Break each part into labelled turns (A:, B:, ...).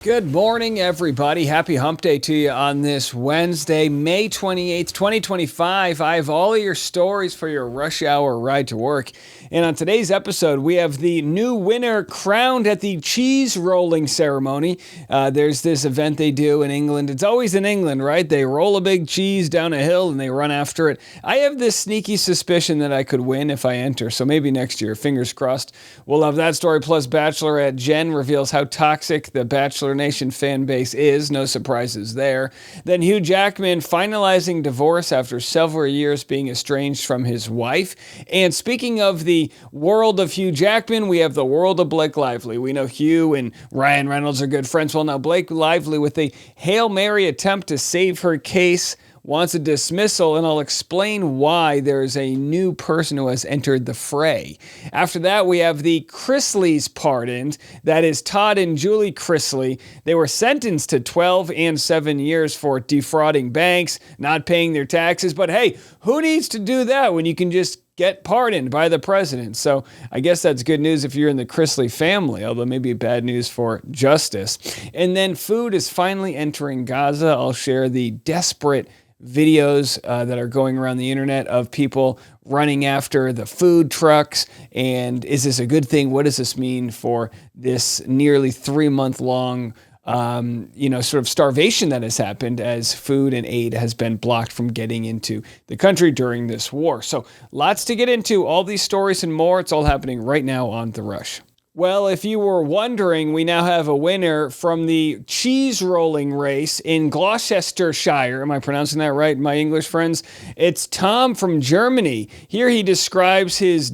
A: Good morning, everybody. Happy hump day to you on this Wednesday, May 28th, 2025. I have all of your stories for your rush hour ride to work. And on today's episode, we have the new winner crowned at the cheese rolling ceremony. There's this event they do in England. It's always in England, right? They roll a big cheese down a hill and they run after it. I have this sneaky suspicion that I could win if I enter. So maybe next year, fingers crossed. We'll have that story. Plus, Bachelorette Jen reveals how toxic the Bachelor Nation fan base is. No surprises there. Then Hugh Jackman finalizing divorce after several years being estranged from his wife. And speaking of the world of Hugh Jackman, we have the world of Blake Lively. We know Hugh and Ryan Reynolds are good friends. Well, now Blake Lively, with a Hail Mary attempt to save her case, wants a dismissal, and I'll explain why there's a new person who has entered the fray. After that, we have the Chrysleys pardoned. That is Todd and Julie Chrysley. They were sentenced to 12 and 7 years for defrauding banks, not paying their taxes. But hey, who needs to do that when you can just get pardoned by the president? So I guess that's good news if you're in the Chrysley family, although maybe bad news for justice. And then food is finally entering Gaza. I'll share the desperate videos that are going around the internet of people running after the food trucks. And is this a good thing? What does this mean for this nearly 3-month-long sort of starvation that has happened as food and aid has been blocked from getting into the country during this war? So lots to get into, all these stories and more. It's all happening right now on The Rush. Well, if you were wondering, we now have a winner from the cheese rolling race in Gloucestershire. Am I pronouncing that right, my English friends? It's Tom from Germany. Here he describes his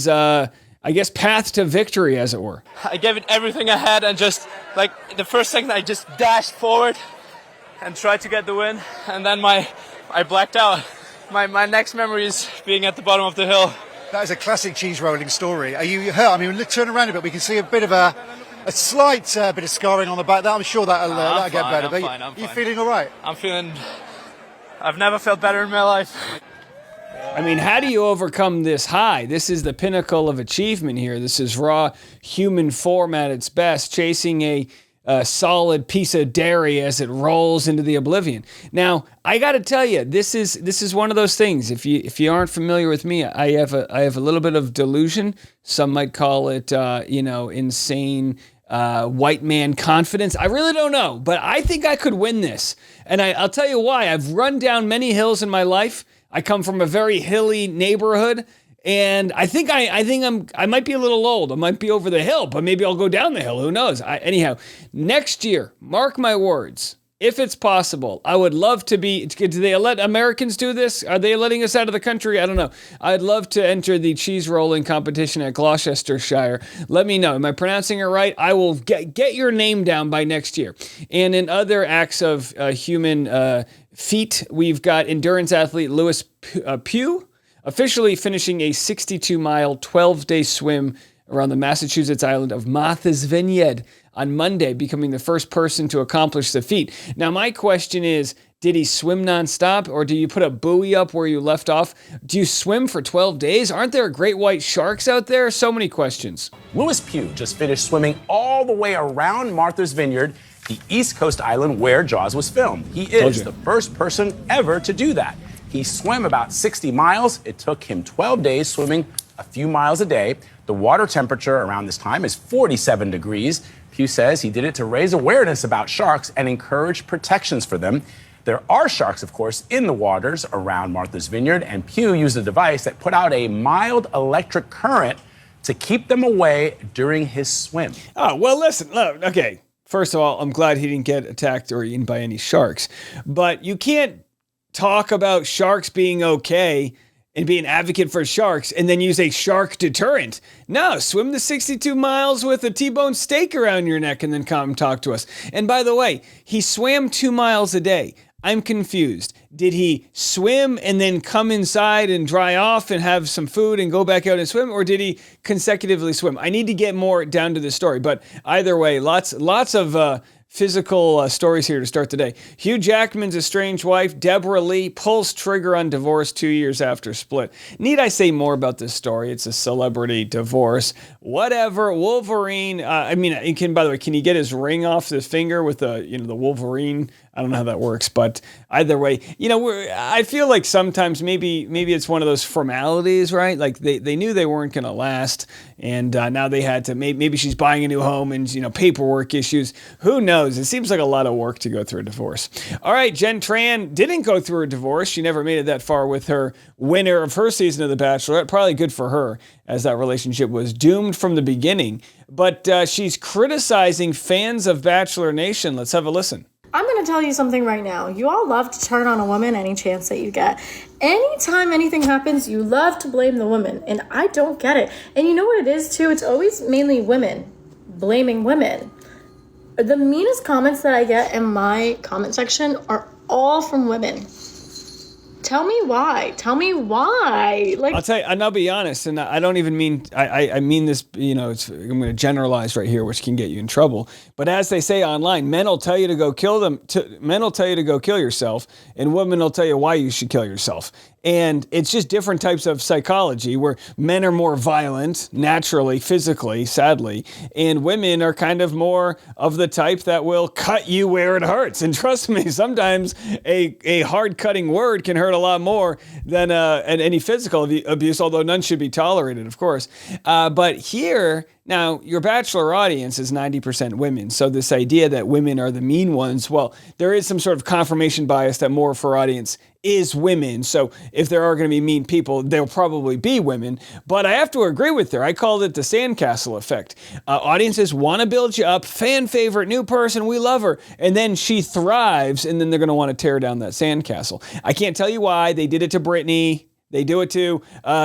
A: path to victory, as it were.
B: I gave it everything I had, and just like the first second I just dashed forward and tried to get the win, and then I blacked out. My next memory is being at the bottom of the hill.
C: That is a classic cheese rolling story. Are you hurt? I mean, turn around a bit. We can see a bit of a slight bit of scarring on the back. I'm sure that'll get better.
B: I'm fine.
C: You feeling all right?
B: I've never felt better in my life.
A: I mean, how do you overcome this high? This is the pinnacle of achievement here. This is raw human form at its best, chasing a solid piece of dairy as it rolls into the oblivion. Now, I got to tell you, this is one of those things. If you aren't familiar with me, I have a little bit of delusion. Some might call it insane white man confidence. I really don't know, but I think I could win this, and I'll tell you why. I've run down many hills in my life. I come from a very hilly neighborhood. And I think I might be a little old. I might be over the hill, but maybe I'll go down the hill. Who knows? Anyhow, next year, mark my words, if it's possible, I would love to be. Do they let Americans do this? Are they letting us out of the country? I don't know. I'd love to enter the cheese rolling competition at Gloucestershire. Let me know. Am I pronouncing it right? I will get your name down by next year. And in other acts of human feat, we've got endurance athlete Lewis Pugh officially finishing a 62-mile, 12-day swim around the Massachusetts island of Martha's Vineyard on Monday, becoming the first person to accomplish the feat. Now, my question is, did he swim nonstop, or do you put a buoy up where you left off? Do you swim for 12 days? Aren't there great white sharks out there? So many questions.
D: Lewis Pugh just finished swimming all the way around Martha's Vineyard, the East Coast island where Jaws was filmed. He is the first person ever to do that. He swam about 60 miles. It took him 12 days swimming a few miles a day. The water temperature around this time is 47 degrees. Pugh says he did it to raise awareness about sharks and encourage protections for them. There are sharks, of course, in the waters around Martha's Vineyard, and Pugh used a device that put out a mild electric current to keep them away during his swim.
A: Oh, well, listen, look, okay. First of all, I'm glad he didn't get attacked or eaten by any sharks, but you can't talk about sharks being okay and be an advocate for sharks and then use a shark deterrent. No, swim the 62 miles with a T-bone steak around your neck and then come talk to us. And by the way, he swam 2 miles a day. I'm confused. Did he swim and then come inside and dry off and have some food and go back out and swim, or did he consecutively swim? I need to get more down to the story, but either way, lots of physical stories here to start the day. Hugh Jackman's estranged wife, Deborah Lee, pulls trigger on divorce 2 years after split. Need I say more about this story? It's a celebrity divorce. Whatever. Wolverine. By the way, can he get his ring off his finger with the Wolverine? I don't know how that works, but either way, I feel like sometimes maybe it's one of those formalities, right? Like they knew they weren't going to last, and now they had to. Maybe she's buying a new home, and paperwork issues. Who knows? It seems like a lot of work to go through a divorce. All right, Jen Tran didn't go through a divorce. She never made it that far with her winner of her season of The Bachelorette. Probably good for her, as that relationship was doomed from the beginning. But she's criticizing fans of Bachelor Nation. Let's have a listen.
E: I'm going to tell you something right now. You all love to turn on a woman any chance that you get. Anytime anything happens, you love to blame the woman, and I don't get it. And you know what it is, too? It's always mainly women blaming women. The meanest comments that I get in my comment section are all from women. Tell me why. Tell me why.
A: I'll tell you, and I'll be honest, and I don't even mean, I mean this, I'm going to generalize right here, which can get you in trouble. But as they say online, men will tell you to go kill them. Men will tell you to go kill yourself, and women will tell you why you should kill yourself. And it's just different types of psychology where men are more violent, naturally, physically, sadly, and women are kind of more of the type that will cut you where it hurts. And trust me, sometimes a hard cutting word can hurt a lot more than any physical abuse, although none should be tolerated, of course. But here, now, your Bachelor audience is 90% women, so this idea that women are the mean ones, well, there is some sort of confirmation bias that more of her audience is women, so if there are going to be mean people, they'll probably be women, but I have to agree with her. I called it the sandcastle effect. Audiences want to build you up, fan favorite, new person, we love her, and then she thrives, and then they're going to want to tear down that sandcastle. I can't tell you why. They did it to Britney. They do it to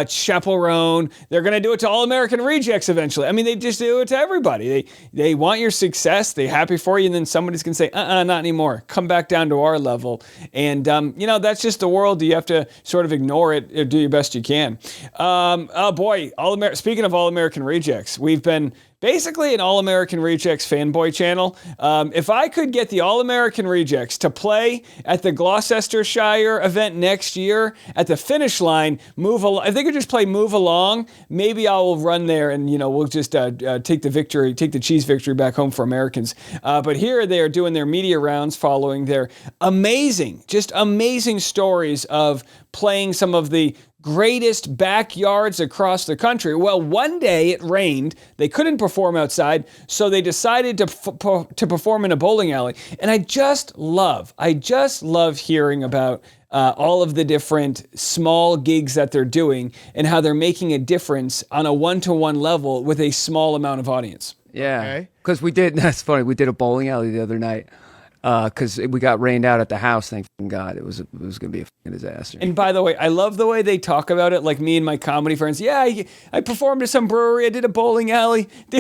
A: Chaperone. They're going to do it to AllAmerican Rejects eventually. I mean, they just do it to everybody. They want your success. They're happy for you. And then somebody's going to say, not anymore. Come back down to our level. And, that's just the world. You have to sort of ignore it or do your best you can. Speaking of AllAmerican Rejects, we've been basically an All-American Rejects fanboy channel. If I could get the All-American Rejects to play at the Gloucestershire event next year at the finish line, if they could just play Move Along, maybe I will run there and, we'll just take the cheese victory back home for Americans. But here they are doing their media rounds following their amazing stories of playing some of the greatest backyards across the country. Well, one day it rained. They couldn't perform outside, so they decided to perform in a bowling alley. And I just love hearing about all of the different small gigs that they're doing and how they're making a difference on a one-to-one level with a small amount of audience.
F: Yeah, because that's funny, we did a bowling alley the other night. Because we got rained out at the house, thank God. It was going to be a fucking disaster.
A: And by the way, I love the way they talk about it, like me and my comedy friends. Yeah, I performed at some brewery. I did a bowling alley. we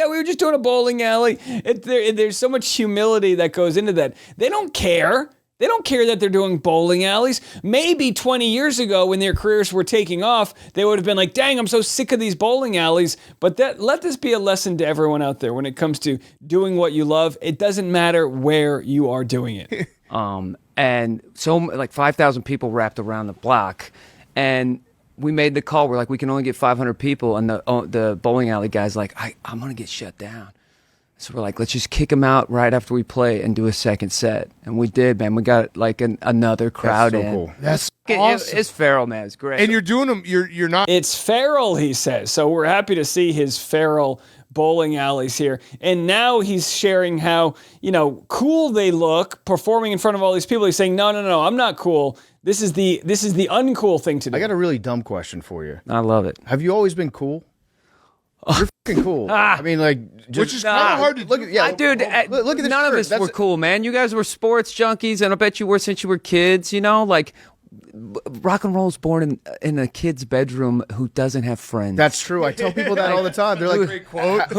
A: were just doing a bowling alley. There's so much humility that goes into that. They don't care. They don't care that they're doing bowling alleys. Maybe 20 years ago when their careers were taking off, they would have been like, dang, I'm so sick of these bowling alleys. But let this be a lesson to everyone out there when it comes to doing what you love. It doesn't matter where you are doing it.
F: And so like 5,000 people wrapped around the block. And we made the call. We're like, we can only get 500 people. And the bowling alley guy's like, I'm going to get shut down. So we're like, let's just kick them out right after we play and do a second set. And we did, man. We got like another crowd in.
G: Cool. That's awesome.
F: It's feral, man. It's great.
G: And you're doing them. You're not.
A: It's feral, he says. So we're happy to see his feral bowling alleys here. And now he's sharing how, cool they look performing in front of all these people. He's saying, no, I'm not cool. This is the uncool thing to do.
G: I got a really dumb question for you.
F: I love it.
G: Have you always been cool? You're fucking cool. I mean, which is kind of hard to look at. Yeah,
F: dude. Look at this. None of us were cool, man. You guys were sports junkies, and I bet you were since you were kids. Rock and roll's born in a kid's bedroom who doesn't have friends.
G: That's true. I tell people that all the time. They're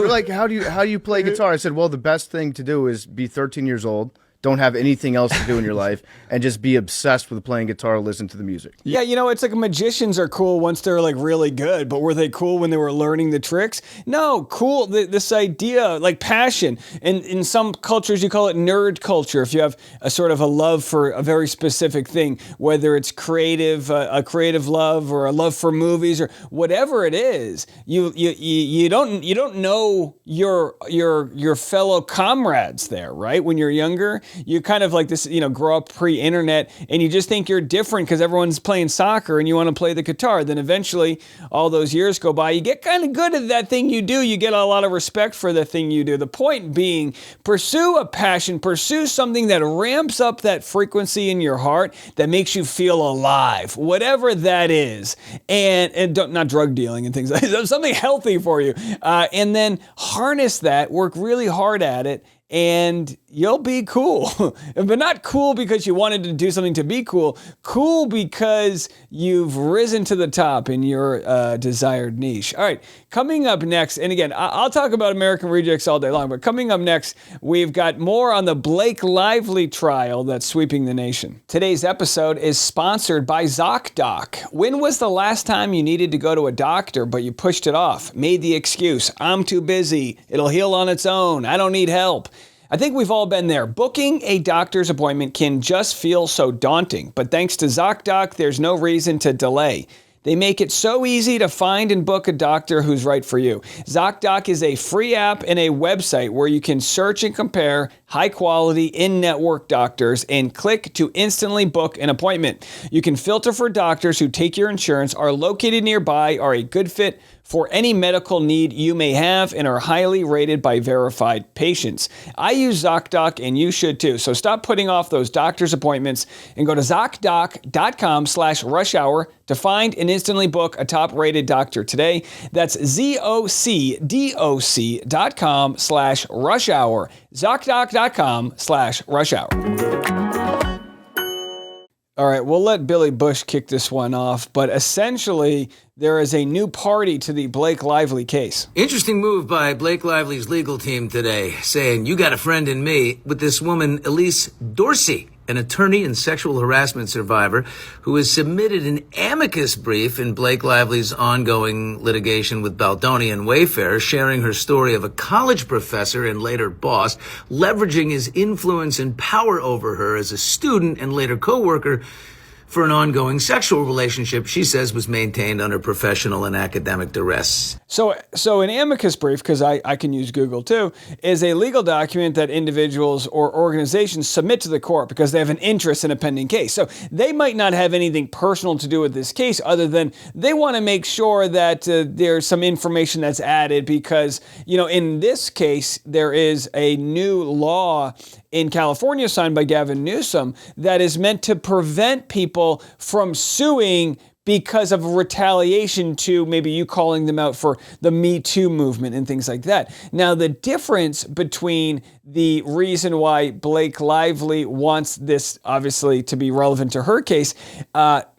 G: like, how do you play guitar? I said, well, the best thing to do is be 13 years old, don't have anything else to do in your life and just be obsessed with playing guitar, listen to the music.
A: Yeah, it's like magicians are cool once they're like really good, but were they cool when they were learning the tricks? No, cool. This idea, like passion, and in some cultures you call it nerd culture. If you have a sort of a love for a very specific thing, whether it's creative, a creative love, or a love for movies, or whatever it is, you don't know your fellow comrades there, right? When you're younger, you kind of like this, grow up pre-internet, and you just think you're different because everyone's playing soccer and you want to play the guitar. Then eventually, all those years go by, you get kind of good at that thing you do. You get a lot of respect for the thing you do. The point being, pursue a passion, pursue something that ramps up that frequency in your heart that makes you feel alive, whatever that is. And don't, not drug dealing and things like that, something healthy for you. And then harness that, work really hard at it, and you'll be cool. But not cool because you wanted to do something to be cool. Cool because you've risen to the top in your desired niche. All right, coming up next, and again, I'll talk about American Rejects all day long, but coming up next, we've got more on the Blake Lively trial that's sweeping the nation. Today's episode is sponsored by ZocDoc. When was the last time you needed to go to a doctor, but you pushed it off, made the excuse, I'm too busy, it'll heal on its own, I don't need help? I think we've all been there. Booking a doctor's appointment can just feel so daunting, but thanks to ZocDoc, there's no reason to delay. They make it so easy to find and book a doctor who's right for you. ZocDoc is a free app and a website where you can search and compare high-quality, in-network doctors and click to instantly book an appointment. You can filter for doctors who take your insurance, are located nearby, are a good fit for any medical need you may have, and are highly rated by verified patients. I use ZocDoc, and you should too. So stop putting off those doctor's appointments and go to ZocDoc.com/rushhour to find and instantly book a top-rated doctor today. That's ZocDoc.com/rushhour. ZocDoc.com/rushhour. All right, we'll let Billy Bush kick this one off, but essentially, there is a new party to the Blake Lively case.
H: Interesting move by Blake Lively's legal team today, saying, you got a friend in me, with this woman, Elise Dorsey, an attorney and sexual harassment survivor who has submitted an amicus brief in Blake Lively's ongoing litigation with Baldoni and Wayfair, sharing her story of a college professor and later boss leveraging his influence and power over her as a student and later co-worker for an ongoing sexual relationship she says was maintained under professional and academic duress.
A: So an amicus brief, because I can use Google too, is a legal document that individuals or organizations submit to the court because they have an interest in a pending case. So they might not have anything personal to do with this case other than they want to make sure that there's some information that's added because, in this case, there is a new law in California signed by Gavin Newsom that is meant to prevent people from suing because of retaliation to maybe you calling them out for the Me Too movement and things like that. Now, the difference between the reason why Blake Lively wants this, obviously, to be relevant to her case,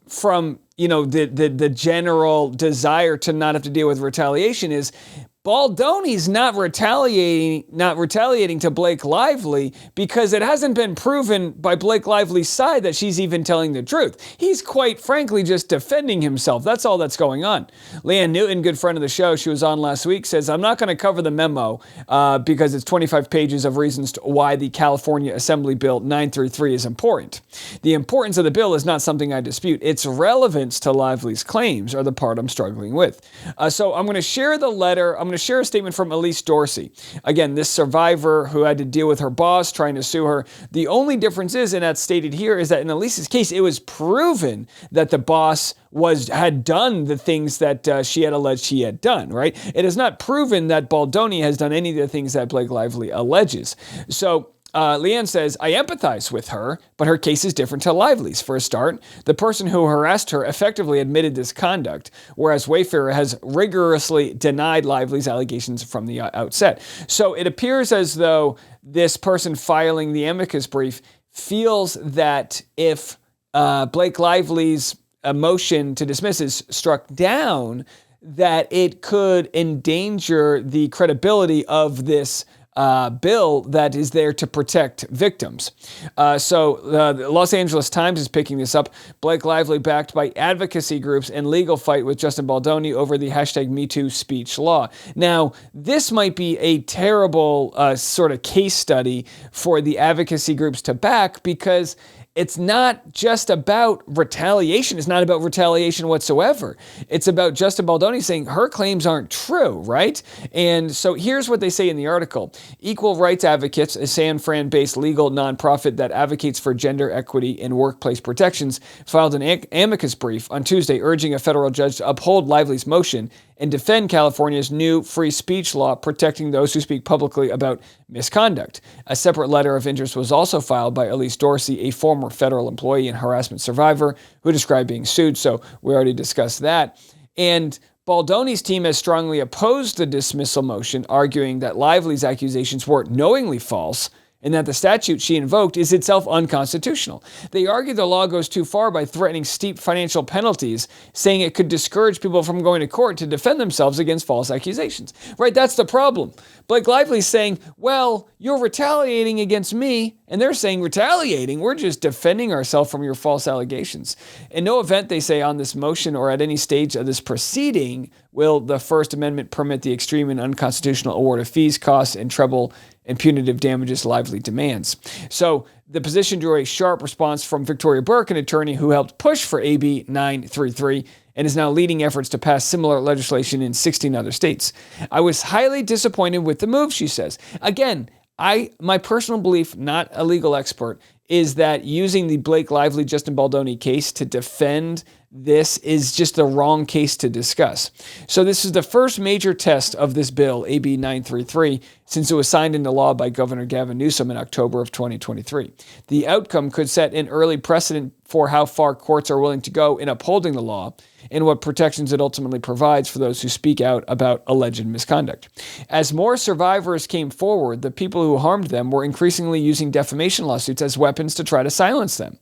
A: from the general desire to not have to deal with retaliation is Baldoni's not retaliating to Blake Lively because it hasn't been proven by Blake Lively's side that she's even telling the truth. He's quite frankly just defending himself. That's all that's going on. Leanne Newton, good friend of the show, she was on last week, says, I'm not going to cover the memo because it's 25 pages of reasons why the California Assembly Bill 933 is important. The importance of the bill is not something I dispute. Its relevance to Lively's claims are the part I'm struggling with. So I'm going to share the letter. I'm going to share a statement from Elise Dorsey. Again, this survivor who had to deal with her boss trying to sue her. The only difference is, and that's stated here, is that in Elise's case, it was proven that the boss had done the things that she had alleged he had done, right? It is not proven that Baldoni has done any of the things that Blake Lively alleges. So Leanne says, I empathize with her, but her case is different to Lively's. For a start, the person who harassed her effectively admitted this conduct, whereas Wayfair has rigorously denied Lively's allegations from the outset. So it appears as though this person filing the amicus brief feels that if Blake Lively's motion to dismiss is struck down, that it could endanger the credibility of this bill that is there to protect victims. So the Los Angeles Times is picking this up. Blake Lively backed by advocacy groups in legal fight with Justin Baldoni over the #MeToo speech law. Now, this might be a terrible sort of case study for the advocacy groups to back, because it's not just about retaliation. It's not about retaliation whatsoever. It's about Justin Baldoni saying her claims aren't true, right? And so here's what they say in the article. Equal Rights Advocates, a San Fran-based legal nonprofit that advocates for gender equity and workplace protections, filed an amicus brief on Tuesday urging a federal judge to uphold Lively's motion and defend California's new free speech law protecting those who speak publicly about misconduct. A separate letter of interest was also filed by Elise Dorsey, a former federal employee and harassment survivor who described being sued. So we already discussed that. And Baldoni's team has strongly opposed the dismissal motion, arguing that Lively's accusations were knowingly false and that the statute she invoked is itself unconstitutional. They argue the law goes too far by threatening steep financial penalties, saying it could discourage people from going to court to defend themselves against false accusations. Right, that's the problem. Blake Lively's saying, well, you're retaliating against me, and they're saying retaliating, we're just defending ourselves from your false allegations. In no event, they say, on this motion or at any stage of this proceeding will the First Amendment permit the extreme and unconstitutional award of fees, costs, and treble and punitive damages Lively demands. So the position drew a sharp response from Victoria Burke, an attorney who helped push for AB 933 and is now leading efforts to pass similar legislation in 16 other states. I was highly disappointed with the move, she says. Again, my personal belief, not a legal expert, is that using the Blake Lively, Justin Baldoni case to defend this is just the wrong case to discuss. So this is the first major test of this bill, AB 933, since it was signed into law by Governor Gavin Newsom in October of 2023. The outcome could set an early precedent for how far courts are willing to go in upholding the law and what protections it ultimately provides for those who speak out about alleged misconduct. As more survivors came forward, the people who harmed them were increasingly using defamation lawsuits as weapons to try to silence them.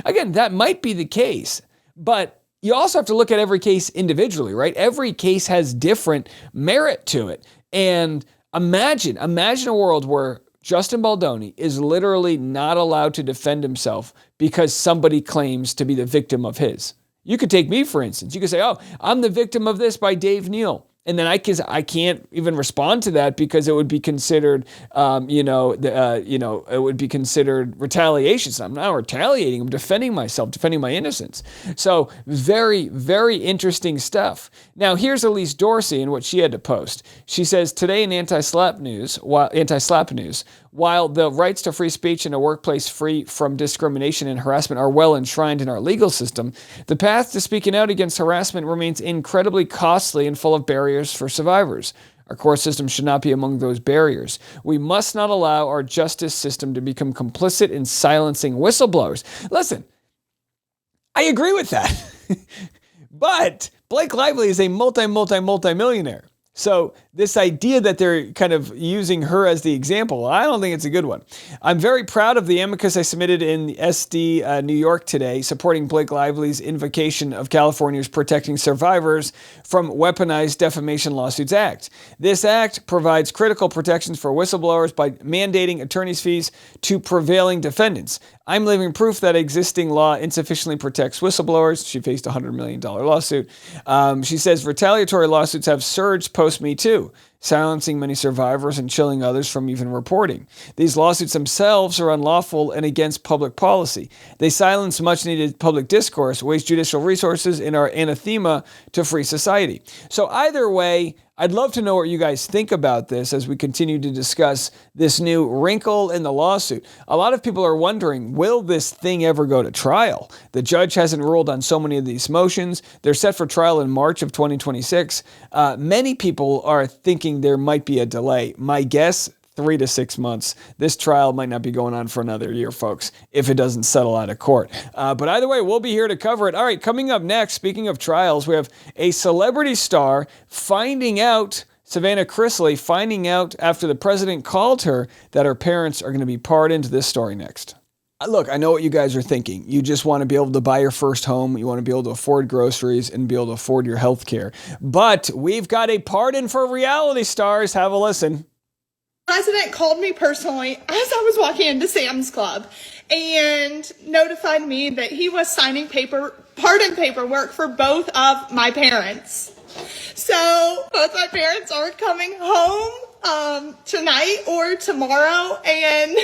A: Again, that might be the case, but you also have to look at every case individually, right? Every case has different merit to it. And imagine a world where Justin Baldoni is literally not allowed to defend himself because somebody claims to be the victim of his. You could take me, for instance. You could say, oh, I'm the victim of this by Dave Neal. And then I can't even respond to that because it would be considered, it would be considered retaliation. So I'm not retaliating. I'm defending myself, defending my innocence. So very, very interesting stuff. Now here's Elise Dorsey and what she had to post. She says today in anti-slap news, while the rights to free speech in a workplace free from discrimination and harassment are well enshrined in our legal system, the path to speaking out against harassment remains incredibly costly and full of barriers for survivors. Our court system should not be among those barriers. We must not allow our justice system to become complicit in silencing whistleblowers. Listen, I agree with that. But Blake Lively is a multi-millionaire. So this idea that they're kind of using her as the example, I don't think it's a good one. I'm very proud of the amicus I submitted in the SD New York today, supporting Blake Lively's invocation of California's Protecting Survivors from Weaponized Defamation Lawsuits Act. This act provides critical protections for whistleblowers by mandating attorney's fees to prevailing defendants. I'm living proof that existing law insufficiently protects whistleblowers. She faced a $100 million lawsuit. She says retaliatory lawsuits have surged post-Me Too, silencing many survivors and chilling others from even reporting. These lawsuits themselves are unlawful and against public policy. They silence much-needed public discourse, waste judicial resources, and are anathema to free society. So either way, I'd love to know what you guys think about this as we continue to discuss this new wrinkle in the lawsuit. A lot of people are wondering, will this thing ever go to trial? The judge hasn't ruled on so many of these motions. They're set for trial in March of 2026. Many people are thinking there might be a delay. My guess, 3 to 6 months. This trial might not be going on for another year, folks, if it doesn't settle out of court. But either way, we'll be here to cover it. All right, coming up next, speaking of trials, we have a celebrity star Savannah Chrysley finding out after the president called her that her parents are going to be pardoned. This story next. Look, I know what you guys are thinking. You just want to be able to buy your first home. You want to be able to afford groceries and be able to afford your health care. But we've got a pardon for reality stars. Have a listen.
I: President called me personally as I was walking into Sam's Club and notified me that he was signing pardon paperwork for both of my parents. So both my parents are coming home tonight or tomorrow, and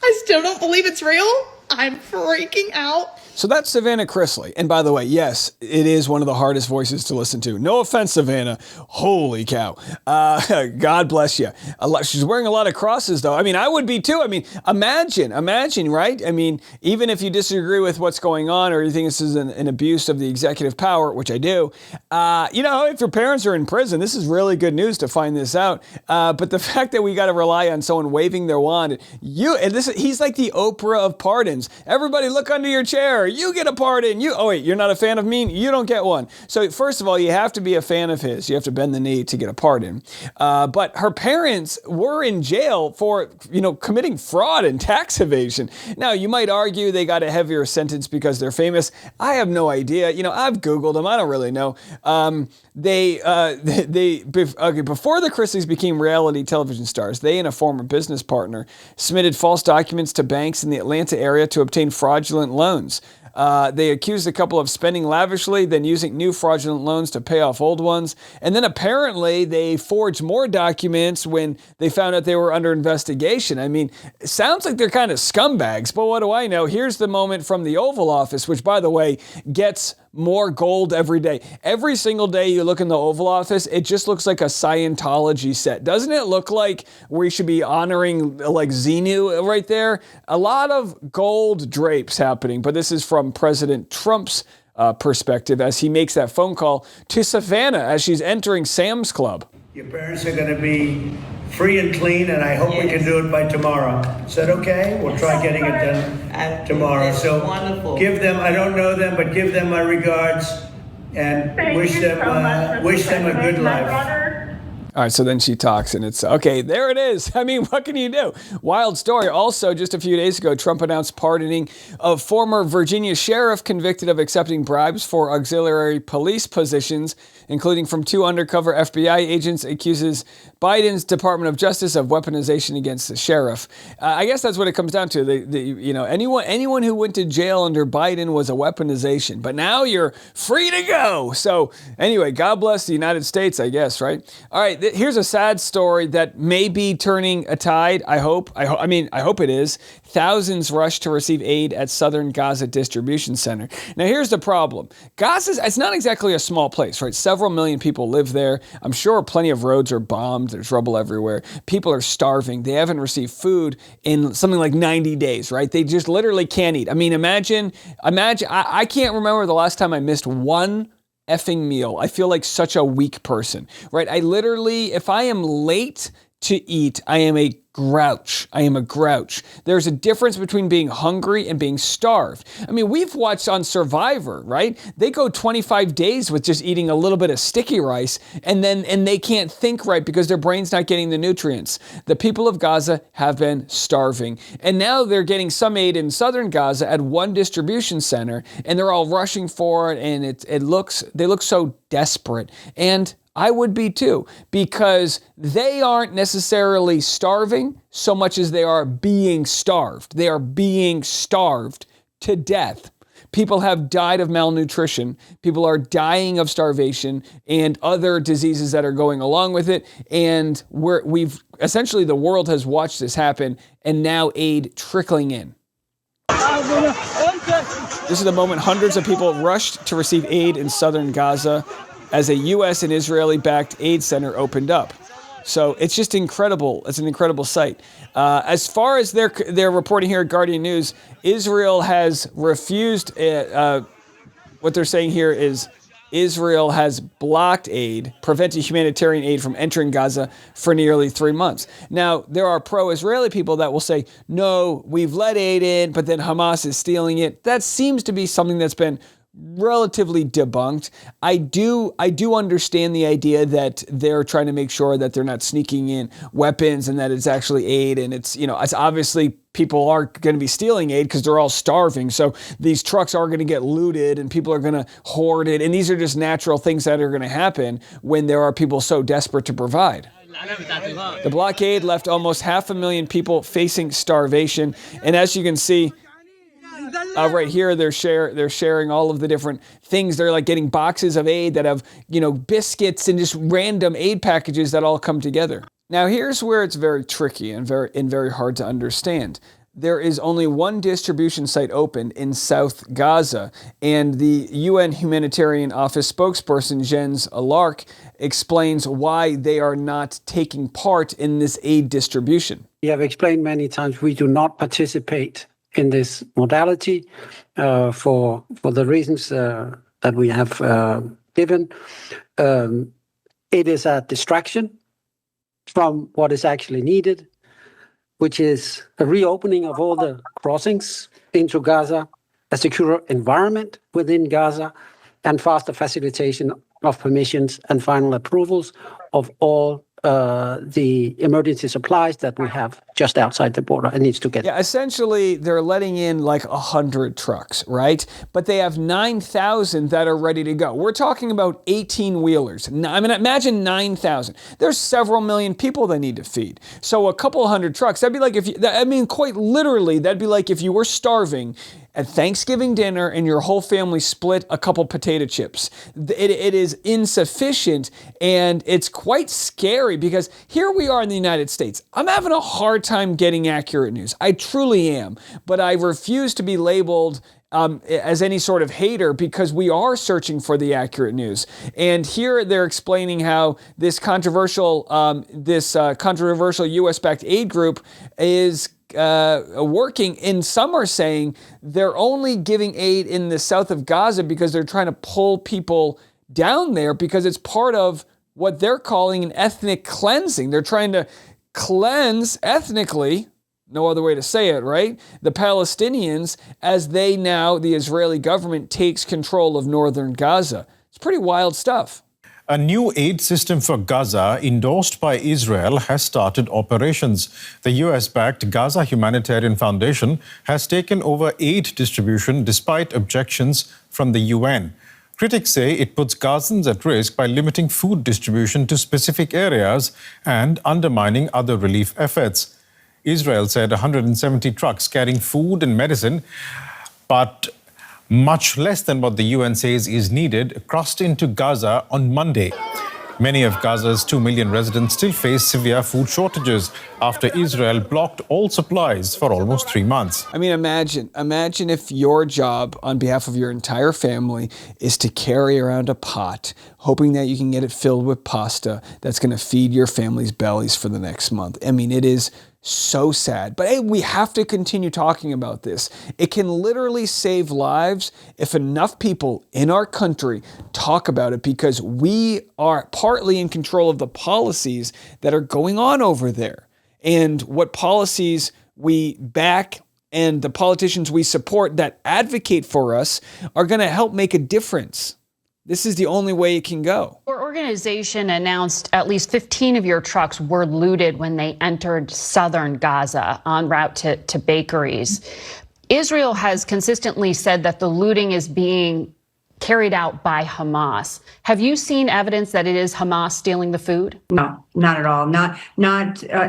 I: I still don't believe it's real. I'm freaking out.
A: So that's Savannah Chrysley. And by the way, yes, it is one of the hardest voices to listen to. No offense, Savannah. Holy cow. God bless you. She's wearing a lot of crosses, though. I mean, I would be too. I mean, imagine, right? I mean, even if you disagree with what's going on or you think this is an abuse of the executive power, which I do, if your parents are in prison, this is really good news to find this out. But the fact that we got to rely on someone waving their wand, he's like the Oprah of pardons. Everybody look under your chair. You get a pardon. You're not a fan of me? You don't get one. So first of all, you have to be a fan of his. You have to bend the knee to get a pardon. But her parents were in jail for, committing fraud and tax evasion. Now, you might argue they got a heavier sentence because they're famous. I have no idea. I've Googled them. I don't really know. Before the Chrisleys became reality television stars, they and a former business partner submitted false documents to banks in the Atlanta area to obtain fraudulent loans. They accused the couple of spending lavishly, then using new fraudulent loans to pay off old ones. And then apparently they forged more documents when they found out they were under investigation. I mean, it sounds like they're kind of scumbags, but what do I know? Here's the moment from the Oval Office, which, by the way, gets more gold every day. Every single day you look in the Oval Office, it just looks like a Scientology set. Doesn't it look like we should be honoring like Xenu right there? A lot of gold drapes happening, but this is from President Trump's perspective as he makes that phone call to Savannah as she's entering Sam's Club.
J: Your parents are going to be free and clean, and I hope we can do it by tomorrow. Is that okay? We'll try getting it done tomorrow. So wonderful. Give them, I don't know them, but give them my regards and wish them a good life.
A: All right, so then she talks, and it's, okay, there it is. I mean, what can you do? Wild story. Also, just a few days ago, Trump announced pardoning of former Virginia sheriff convicted of accepting bribes for auxiliary police positions, including from 2 undercover FBI agents, accuses Biden's Department of Justice of weaponization against the sheriff. I guess that's what it comes down to. Anyone who went to jail under Biden was a weaponization, but now you're free to go. So anyway, God bless the United States, I guess, right? All right. Here's a sad story that may be turning a tide. I hope it is. Thousands rushed to receive aid at southern Gaza distribution center. Now, here's the problem. It's not exactly a small place, right? Several million people live there. I'm sure plenty of roads are bombed. There's rubble everywhere. People are starving. They haven't received food in something like 90 days, right? They just literally can't eat. I mean, imagine, I can't remember the last time I missed one effing meal. I feel like such a weak person, right? I literally, if I am late to eat, I am a grouch. There's a difference between being hungry and being starved. I mean, we've watched on Survivor, right? They go 25 days with just eating a little bit of sticky rice, and they can't think right because their brain's not getting the nutrients. The people of Gaza have been starving, and now they're getting some aid in southern Gaza at one distribution center, and they're all rushing for it, and they look so desperate. And I would be too, because they aren't necessarily starving so much as they are being starved. They are being starved to death. People have died of malnutrition. People are dying of starvation and other diseases that are going along with it. And we've essentially, the world has watched this happen, and now aid trickling in. This is the moment hundreds of people rushed to receive aid in southern Gaza as a U.S. and Israeli-backed aid center opened up. So it's just incredible. It's an incredible sight. As far as they're reporting here at Guardian News, Israel has refused, what they're saying here is Israel has blocked aid, prevented humanitarian aid from entering Gaza for nearly 3 months. Now, there are pro-Israeli people that will say, no, we've let aid in, but then Hamas is stealing it. That seems to be something that's been relatively debunked. I do understand the idea that they're trying to make sure that they're not sneaking in weapons and that it's actually aid, and it's obviously people are going to be stealing aid because they're all starving. So these trucks are going to get looted and people are going to hoard it, and these are just natural things that are going to happen when there are people so desperate to provide. The blockade left almost 500,000 people facing starvation. And as you can see, right here, they're sharing all of the different things. They're like getting boxes of aid that have, biscuits and just random aid packages that all come together. Now, here's where it's very tricky and very hard to understand. There is only one distribution site open in South Gaza, and the UN Humanitarian Office spokesperson Jens Alark explains why they are not taking part in this aid distribution.
K: We have explained many times we do not participate in this modality for the reasons that we have given. It is a distraction from what is actually needed, which is a reopening of all the crossings into Gaza, a secure environment within Gaza, and faster facilitation of permissions and final approvals of all the emergency supplies that we have just outside the border and needs to get.
A: Yeah, essentially, they're letting in like 100 trucks, right? But they have 9,000 that are ready to go. We're talking about 18-wheelers. I mean, imagine 9,000. There's several million people they need to feed. So a couple hundred trucks, that'd be like quite literally, that'd be like if you were starving at Thanksgiving dinner and your whole family split a couple potato chips. It is insufficient, and it's quite scary because here we are in the United States. I'm having a hard time getting accurate news. I truly am, but I refuse to be labeled as any sort of hater because we are searching for the accurate news. And here they're explaining how this controversial U.S.-backed aid group is working, and some are saying they're only giving aid in the south of Gaza because they're trying to pull people down there because it's part of what they're calling an ethnic cleansing. They're trying to cleanse ethnically, no other way to say it, right? The Palestinians as the Israeli government takes control of northern Gaza. It's pretty wild stuff.
L: A new aid system for Gaza, endorsed by Israel, has started operations. The US-backed Gaza Humanitarian Foundation has taken over aid distribution despite objections from the UN. Critics say it puts Gazans at risk by limiting food distribution to specific areas and undermining other relief efforts. Israel said 170 trucks carrying food and medicine, but much less than what the UN says is needed, crossed into Gaza on Monday. Many of Gaza's 2 million residents still face severe food shortages after Israel blocked all supplies for almost 3 months.
A: I mean, imagine if your job on behalf of your entire family is to carry around a pot, hoping that you can get it filled with pasta that's going to feed your family's bellies for the next month. I mean, it is so sad. But hey, we have to continue talking about this. It can literally save lives if enough people in our country talk about it, because we are partly in control of the policies that are going on over there. And what policies we back and the politicians we support that advocate for us are going to help make a difference. This is the only way it can go.
M: Your organization announced at least 15 of your trucks were looted when they entered southern Gaza en route to bakeries. Israel has consistently said that the looting is being carried out by Hamas. Have you seen evidence that it is Hamas stealing the food?
N: No, not at all. Not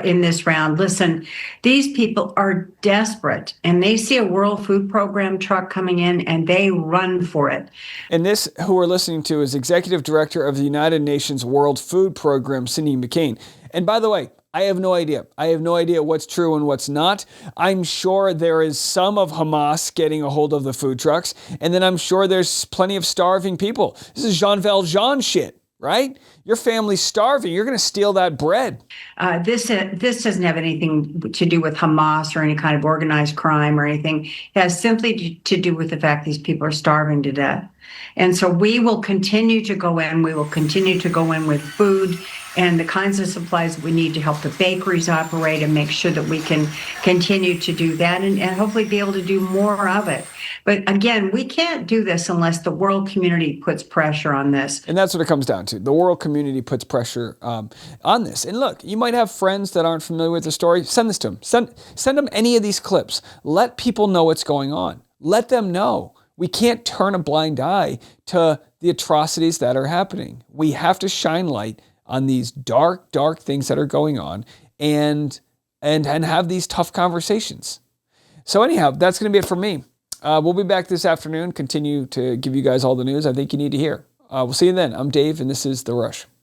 N: in this round. Listen, these people are desperate, and they see a World Food Program truck coming in, and they run for it.
A: And this, who we're listening to, is Executive Director of the United Nations World Food Program, Cindy McCain. And by the way, I have no idea. I have no idea what's true and what's not. I'm sure there is some of Hamas getting a hold of the food trucks, and then I'm sure there's plenty of starving people. This is Jean Valjean shit, right? Your family's starving. You're going to steal that bread.
N: This doesn't have anything to do with Hamas or any kind of organized crime or anything. It has simply to do with the fact these people are starving to death. And so we will continue to go in. We will continue to go in with food and the kinds of supplies that we need to help the bakeries operate and make sure that we can continue to do that and hopefully be able to do more of it. But again, we can't do this unless the world community puts pressure on this.
A: And that's what it comes down to. The world community puts pressure on this. And look, you might have friends that aren't familiar with the story. Send this to them. Send them any of these clips. Let people know what's going on. Let them know. We can't turn a blind eye to the atrocities that are happening. We have to shine light on these dark, dark things that are going on and have these tough conversations. So anyhow, that's going to be it for me. We'll be back this afternoon, continue to give you guys all the news I think you need to hear. We'll see you then. I'm Dave, and this is The Rush.